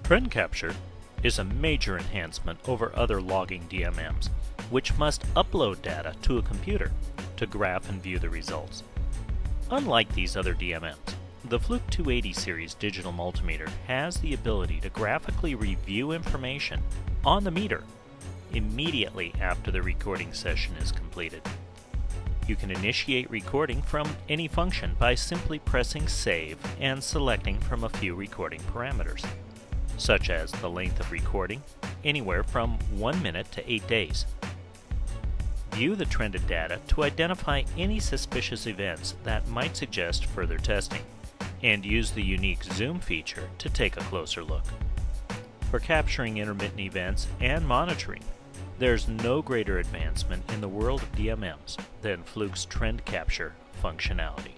TrendCapture is a major enhancement over other logging DMMs, which must upload data to a computer to graph and view the results. Unlike these other DMMs, the Fluke 280 series digital multimeter has the ability to graphically review information on the meter immediately after the recording session is completed. You can initiate recording from any function by simply pressing Save and selecting from a few recording parameters, such as the length of recording, anywhere from 1 minute to 8 days. View the trended data to identify any suspicious events that might suggest further testing, and use the unique zoom feature to take a closer look. For capturing intermittent events and monitoring, there's no greater advancement in the world of DMMs than Fluke's TrendCapture functionality.